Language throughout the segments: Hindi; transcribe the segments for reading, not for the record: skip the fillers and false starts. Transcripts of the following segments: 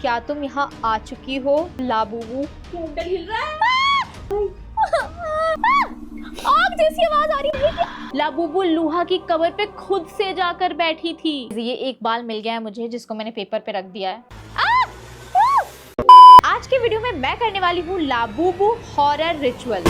क्या तुम यहाँ आ चुकी हो लाबूबू? हिल रहा है। आग जैसी आवाज आ रही है। लाबूबू लूहा की कबर पे खुद से जाकर बैठी थी। ये एक बाल मिल गया है मुझे जिसको मैंने पेपर पे रख दिया है। आज के वीडियो में मैं करने वाली हूँ लाबूबू हॉरर रिचुअल।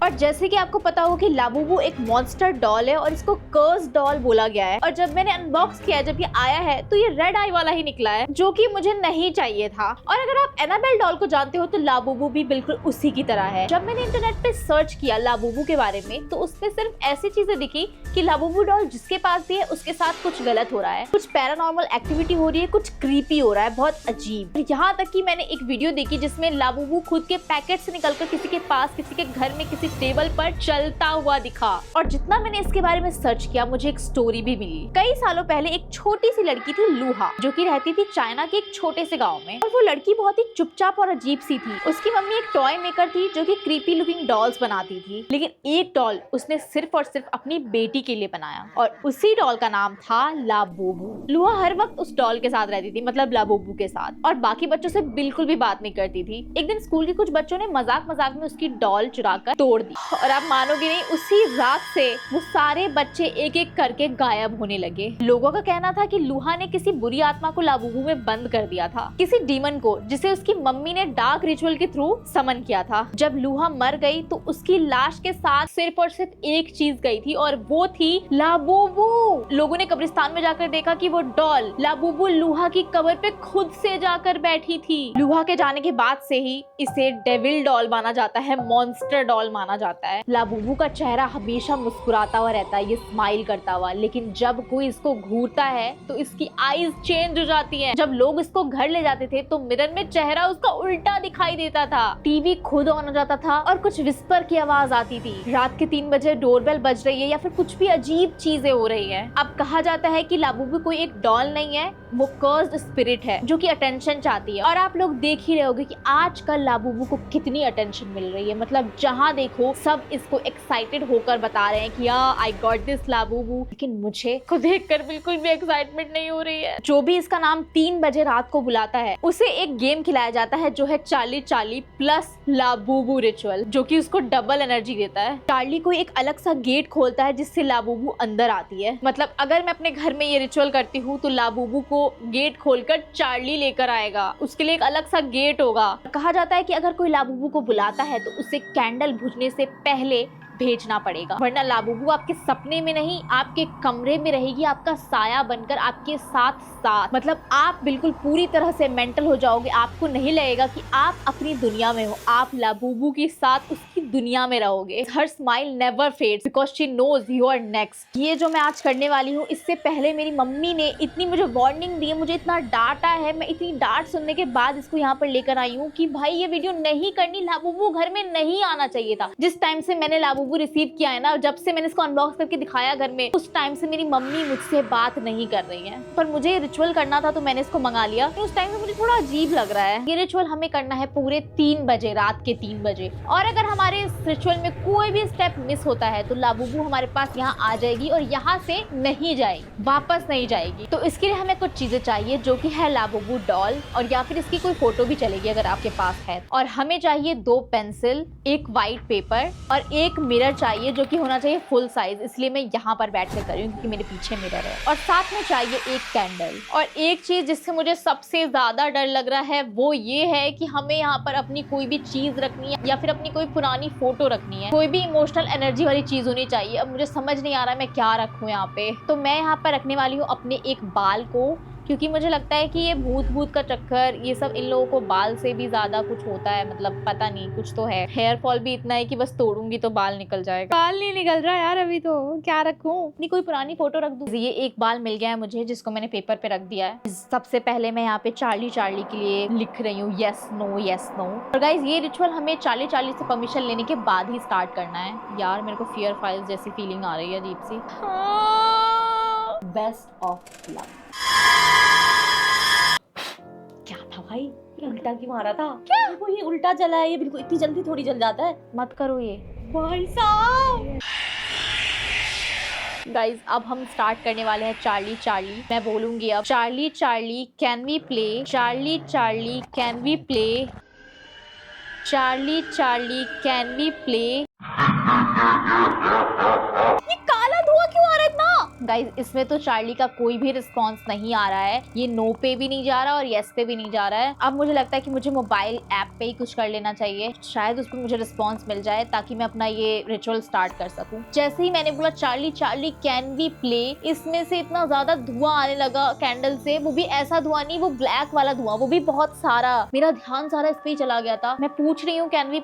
और जैसे कि आपको पता हो कि लाबूबू एक मॉन्स्टर डॉल है और इसको कर्स डॉल बोला गया है। और जब मैंने अनबॉक्स किया, जब ये आया है तो ये रेड आई वाला ही निकला है, जो कि मुझे नहीं चाहिए था। और अगर आप एनाबेल डॉल को जानते हो तो लाबूबू भी बिल्कुल उसी की तरह है। जब मैंने इंटरनेट पे सर्च किया लाबूबू के बारे में तो उसमें सिर्फ ऐसी चीजें दिखी कि लाबूबू डॉल जिसके पास भी है उसके साथ कुछ गलत हो रहा है, कुछ पैरानॉर्मल एक्टिविटी हो रही है, कुछ क्रीपी हो रहा है, बहुत अजीब। यहाँ तक कि मैंने एक वीडियो देखी जिसमें लाबूबू खुद के पैकेट से निकलकर किसी के पास, किसी के घर में, किसी टेबल पर चलता हुआ दिखा। और जितना मैंने इसके बारे में सर्च किया मुझे एक स्टोरी भी मिली। कई सालों पहले एक छोटी सी लड़की थी लूहा, जो कि रहती थी चाइना के एक छोटे से गांव में। और वो लड़की बहुत ही चुपचाप और अजीब सी थी। उसकी मम्मी एक टॉय मेकर थी जो कि क्रीपी लुकिंग डॉल्स बनाती थी, लेकिन एक डॉल उसने सिर्फ और सिर्फ अपनी बेटी के लिए बनाया और उसी डॉल का नाम था लाबूबू। लूहा हर वक्त उस डॉल के साथ रहती थी, मतलब लाबूबू के साथ, और बाकी बच्चों से बिल्कुल भी बात नहीं करती थी। एक दिन स्कूल के कुछ बच्चों ने मजाक मजाक में उसकी डॉल चुराकर तोड़ दी और आप मानोगे नहीं, उसी रात से वो सारे बच्चे एक एक करके गायब होने लगे। लोगों का कहना था कि लूहा ने किसी बुरी आत्मा को लाबूबू में बंद कर दिया था, किसी डीमन को, जिसे उसकी मम्मी ने डार्क रिचुअल के थ्रू समन किया था। जब लूहा मर गई तो उसकी लाश के साथ सिर्फ और सिर्फ एक चीज गई थी और वो थी लाबूबू। लोगों ने कब्रिस्तान में जाकर देखा कि वो डॉल लाबूबू लूहा की कब्र पे खुद से जाकर बैठी थी। लूहा के जाने के बाद से ही इसे डेविल डॉल माना जाता है, मॉन्स्टर डॉल माना जाता है। लाबूबू का चेहरा हमेशा मुस्कुराता हुआ रहता है, ये स्माइल करता हुआ, लेकिन जब कोई इसको घूरता है तो इसकी आईज चेंज हो जाती हैं। जब लोग इसको घर ले जाते थे तो मिरर में चेहरा उसका उल्टा दिखाई देता था, टीवी खुद ऑन हो जाता था और कुछ विस्पर की आवाज आती थी। रात के 3 बजे डोरबेल बज रही है या फिर कुछ भी अजीब चीजें हो रही है। अब कहा जाता है कि लाबूबू कोई एक डॉल नहीं है, वो कर्स्ड स्पिरिट है जो कि अटेंशन चाहती है। और आप लोग देख ही रहे होगे कि आजकल लाबूबू को कितनी अटेंशन मिल रही है, मतलब जहां देखो सब इसको एक्साइटेड होकर बता रहे हैं कि आई गॉट दिस लाबूबू, लेकिन मुझे को देखकर बिल्कुल भी एक्साइटमेंट नहीं हो रही है। जो भी इसका नाम 3 बजे रात को बुलाता है उसे एक गेम खिलाया जाता है जो है Charlie Charlie plus Labubu ritual, जो कि उसको डबल एनर्जी देता है। चार्ली को एक अलग सा गेट खोलता है जिससे लाबूबू अंदर आती है। मतलब अगर मैं अपने घर में ये रिचुअल करती हूँ तो लाबूबू को गेट खोलकर चार्ली लेकर आएगा, उसके लिए एक अलग सा गेट होगा। कहा जाता है कि अगर कोई लाबूबू को बुलाता है तो उसे कैंडल बुझने से पहले भेजना पड़ेगा, वरना लाबूबू आपके सपने में नहीं आपके कमरे में रहेगी, आपका साया बनकर आपके साथ साथ। मतलब आप बिल्कुल पूरी तरह से मेंटल हो जाओगे, आपको नहीं लगेगा कि आप अपनी दुनिया में हो, आप लाबूबू के साथ उसकी दुनिया में रहोगे। हर smile never fades because she knows you are next. ये जो मैं आज करने वाली हूँ, इससे पहले मेरी मम्मी ने इतनी मुझे वार्निंग दी है, मुझे इतना डांटा है, मैं इतनी डांट सुनने के बाद इसको यहाँ पर लेकर आई हूँ कि भाई ये वीडियो नहीं करनी, लाबूबू घर में नहीं आना चाहिए था। जिस टाइम से मैंने लाबूबू रिसीव किया है ना, जब से मैंने इसको अनबॉक्स करके दिखाया घर में, उस टाइम से मेरी मम्मी मुझसे बात नहीं कर रही है। पर मुझे रिचुअल करना था तो मैंने इसको मंगा लिया। तो उस टाइम से मुझे थोड़ा अजीब लग रहा है। ये रिचुअल हमें करना है पूरे 3 बजे, रात के 3 बजे। और अगर हमारे इस रिचुअल में कोई भी स्टेप मिस होता है तो लाबूबू हमारे पास यहाँ आ जाएगी और यहाँ से नहीं जाएगी, वापस नहीं जाएगी। तो इसके लिए हमें कुछ चीजें चाहिए जो कि है लाबूबू डॉल, और या फिर इसकी कोई फोटो भी चलेगी अगर आपके पास है। और हमें चाहिए 2 पेंसिल, एक व्हाइट पेपर और एक मिरर चाहिए जो कि होना चाहिए फुल साइज, इसलिए मैं यहाँ पर बैठ कर रही हूँ क्योंकि मेरे पीछे मिरर है। और साथ में चाहिए एक कैंडल। और एक चीज जिससे मुझे सबसे ज्यादा डर लग रहा है वो ये है कि हमें यहाँ पर अपनी कोई भी चीज रखनी है या फिर अपनी कोई पुरानी फोटो रखनी है, कोई भी इमोशनल एनर्जी वाली चीज होनी चाहिए। अब मुझे समझ नहीं आ रहा है मैं क्या रखूँ यहाँ पे। तो मैं यहाँ पर रखने वाली हूँ अपने एक बाल को, क्योंकि मुझे लगता है कि ये भूत का चक्कर, ये सब इन लोगों को बाल से भी ज्यादा कुछ होता है, मतलब पता नहीं कुछ तो है। हेयर फॉल भी इतना है कि बस तोड़ूंगी तो बाल निकल जाएगा। बाल नहीं निकल रहा यार अभी, तो क्या रखूं? अपनी कोई पुरानी फोटो रख दूं। ये एक बाल मिल गया है मुझे जिसको मैंने पेपर पे रख दिया है। सबसे पहले मैं यहाँ पे चार्ली चार्ली के लिए लिख रही हूँ यस नो यस नो। और गाइज ये रिचुअल हमें चार्ली चार्ली से परमिशन लेने के बाद ही स्टार्ट करना है। यार मेरे को फियर फाइल्स जैसी फीलिंग आ रही है अजीब सी। Best of luck. क्या था भाई, ये उल्टा क्यों मारा था? क्या वो ये उल्टा जला है? ये बिल्कुल इतनी जल्दी थोड़ी जल जाता है। मत करो ये भाई साहब। गाइज अब हम स्टार्ट करने वाले हैं चार्ली चार्ली। मैं बोलूंगी अब Charlie Charlie can we play, Charlie Charlie can we play, Charlie Charlie can we play. ये काला धुआं क्यों आ रहा है इतना? गाइज इसमें तो चार्ली का कोई भी रिस्पॉन्स नहीं आ रहा है। ये नो पे भी नहीं जा रहा और येस पे भी नहीं जा रहा है। अब मुझे लगता है कि मुझे मोबाइल ऐप पे ही कुछ कर लेना चाहिए, शायद उस पर मुझे रिस्पॉन्स मिल जाए ताकि मैं अपना ये रिचुअल स्टार्ट कर सकूं। जैसे ही मैंने बोला Charlie Charlie can we play, इसमें से इतना ज्यादा धुआं आने लगा कैंडल से। वो भी ऐसा धुआं नहीं, वो ब्लैक वाला धुआं, वो भी बहुत सारा। मेरा ध्यान सारा इस पे ही चला गया था। मैं पूछ रही हूँ कैन वी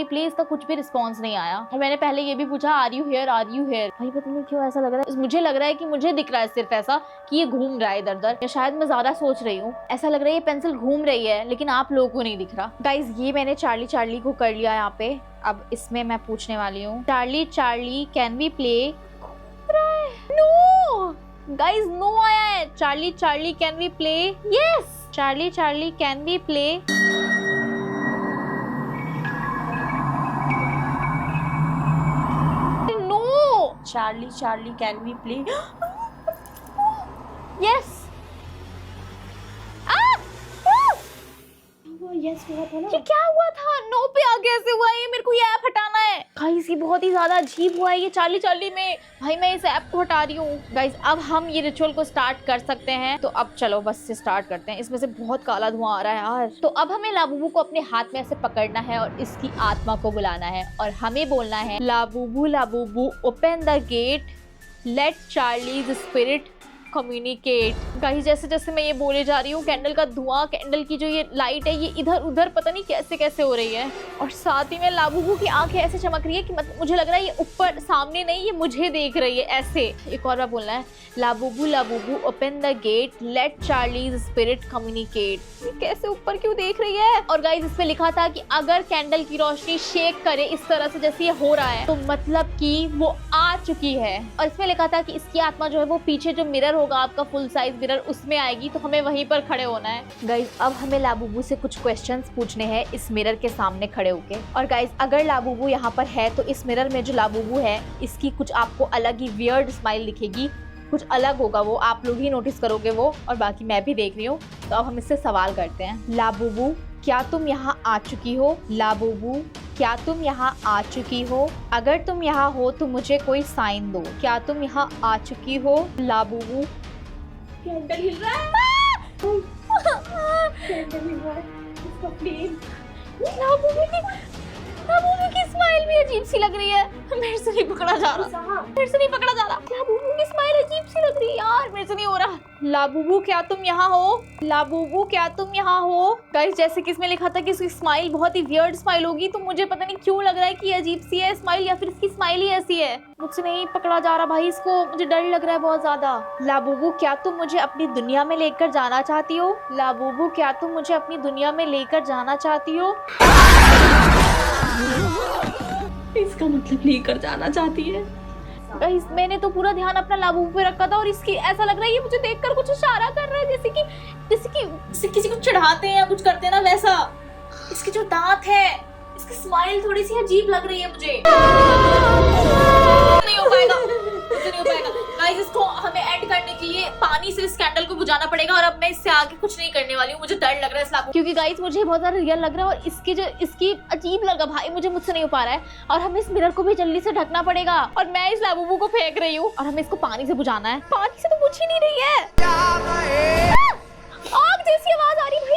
प्ले, इसका कुछ भी रिस्पॉन्स नहीं आया। और मैंने पहले ये भी पूछा are you here, are you here. भाई पता नहीं क्यों ऐसा लग रहा है, मुझे लग रहा है कि मुझे दिख रहा है सिर्फ ऐसा कि ये घूम रहा है इधर उधर, या शायद मैं ज्यादा सोच रही हूँ। ऐसा लग रहा है ये पेंसिल घूम रही है लेकिन आप लोगों को नहीं दिख रहा। गाइज ये मैंने चार्ली चार्ली को कर लिया यहाँ पे। अब इसमें मैं पूछने वाली हूँ Charlie Charlie can we play. No guys no आया है। Charlie Charlie can we play, yes Charlie Charlie can we play. Charlie Charlie can we play. Yes yes हुआ था ना। ये क्या हुआ था? नो पे आ कैसे हुआ? ये मेरे को ये ऐप हटाना है। गाइस ये बहुत ही ज्यादा अजीब हुआ है ये चार्ली चार्ली में। भाई मैं इस ऐप को हटा रही हूँ। गाइस अब हम ये रिचुअल को स्टार्ट कर सकते हैं। तो अब चलो बस से स्टार्ट करते हैं। इसमें से बहुत काला धुआं आ रहा है यार। तो अब हमें लाबूबू को अपने हाथ में ऐसे पकड़ना है और इसकी आत्मा को बुलाना है और हमें बोलना है Labubu open the gate, let Charlie's spirit communicate. Guys जैसे जैसे मैं ये बोले जा रही हूँ कैंडल का धुआं, कैंडल की जो ये लाइट है ये इधर उधर पता नहीं कैसे कैसे हो रही है। और साथ ही में लाबूबू की आंखें ऐसे चमक रही है कि मुझे लग रहा है ये ऊपर सामने नहीं, ये मुझे देख रही है ऐसे। एक और बार बोलना है Labubu open the gate, let Charlie's spirit communicate. ये कैसे ऊपर क्यों देख रही है? और गाइस इस पे लिखा था कि अगर कैंडल की रोशनी शेक करे इस तरह से जैसे ये हो रहा है तो मतलब कि वो आ चुकी है। और इसमें लिखा था कि इसकी आत्मा जो है वो पीछे जो मिरर होगा आपका फुल साइज मिरर उसमें आएगी, तो हमें वहीं पर खड़े होना है। गाइस अब हमें लाबूबू से कुछ क्वेश्चंस पूछने हैं इस मिरर के सामने खड़े होके। और गाइस अगर लाबूबू यहाँ पर है तो इस मिरर में जो लाबूबू है इसकी कुछ आपको अलग ही वियर्ड स्माइल दिखेगी, कुछ अलग होगा, वो आप लोग ही नोटिस करोगे वो, और बाकी मैं भी देख रही हूँ। तो अब हम इससे सवाल करते हैं लाबूबू क्या तुम यहाँ आ चुकी हो? लाबूबू क्या तुम यहाँ आ चुकी हो? अगर तुम यहाँ हो तो मुझे कोई साइन दो। क्या तुम यहाँ आ चुकी हो? लाबूबू कैंडल हिल रहा है। कैंडल हिल रहा है। इसका फ्लेम। लाबूबू की स्माइल भी अजीब सी लग रही है। मेरे से नहीं पकड़ा जा रहा, मेरे से नहीं पकड़ा जा रहा। लाबूबू की स्माइल अजीब सी लग रही है यार, मेरे से नहीं हो रहा। लाबूबू क्या तुम यहाँ हो? लाबूबू क्या तुम यहाँ हो? गाइस जैसे कि इसमें लिखा था कि इसकी स्माइल बहुत ही वियर्ड स्माइल होगी, तो मुझे पता नहीं क्यों लग रहा है कि अजीब सी है स्माइल, या फिर इसकी स्माइल ही ऐसी है। मुझसे नहीं पकड़ा जा रहा भाई इसको, मुझे डर लग रहा है बहुत ज्यादा। लाबूबू क्या तुम मुझे अपनी दुनिया में लेकर जाना चाहती हो? लाबूबू क्या तुम मुझे अपनी दुनिया में लेकर जाना चाहती हो? इसका मतलब लेकर जाना चाहती है। गाइस मैंने तो पूरा ध्यान अपना लाबूबू पे रखा था और इसकी ऐसा लग रहा है ये मुझे देखकर कुछ इशारा कर रहा है, जैसे किसी को चढ़ाते हैं या कुछ करते हैं ना वैसा। इसके जो दांत है, इसकी स्माइल थोड़ी सी अजीब लग रही है मुझे। नहीं हो पाएगा, नहीं हो पाएगा। गाइस इसको हमें एंड करने के लिए पानी से इस कैंडल को बुझाना पड़ेगा और अब मैं इससे आगे कुछ नहीं करने वाली हूँ। मुझे डर लग रहा है इस लाबूबू, क्योंकि गाइस मुझे बहुत ज्यादा रियल लग रहा है और इसकी अजीब लगा भाई, मुझसे नहीं हो पा रहा है। और हमें इस मिरर को भी जल्दी से ढकना पड़ेगा और मैं इस लाबूबू को फेंक रही हूँ और हमें इसको पानी से बुझाना है। पानी से तो बुझ ही नहीं रही है, आग जैसी आवाज आ रही है भाई।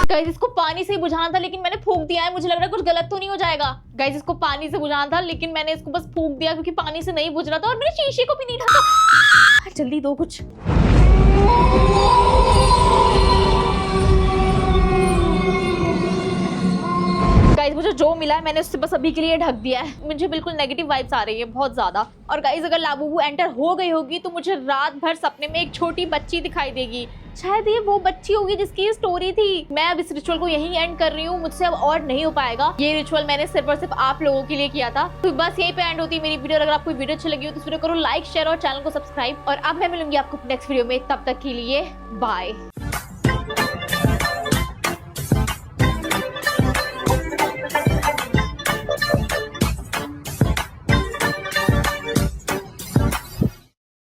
गाइस इसको पानी से ही बुझाना था लेकिन मैंने फूंक दिया है। मुझे लग रहा है कुछ गलत तो नहीं हो जाएगा। गाइस इसको पानी से बुझाना था लेकिन मैंने इसको बस फूंक दिया क्योंकि पानी से नहीं बुझ रहा था और मैंने शीशे को भी नहीं ढका। जल्दी दो कुछ। गाइस मुझे जो मिला है मैंने उससे बस अभी के लिए ढक दिया है। मुझे बिल्कुल नेगेटिव वाइब्स आ रही है बहुत ज्यादा। और गाइस अगर लाबूबू एंटर हो गई होगी तो मुझे रात भर सपने में एक छोटी बच्ची दिखाई देगी। शायद ये वो बच्ची होगी जिसकी ये स्टोरी थी। मैं अब इस रिचुअल को यहीं एंड कर रही हूँ, मुझसे अब और नहीं हो पाएगा। ये रिचुअल मैंने सिर्फ और सिर्फ आप लोगों के लिए किया था। तो बस यहीं पे एंड होती है मेरी वीडियो। अगर आपको वीडियो अच्छी लगी हो तो इस वीडियो करो लाइक, शेयर और चैनल को सब्सक्राइब। और अब मैं मिलूंगी आपको नेक्स्ट वीडियो में, तब तक के लिए बाय।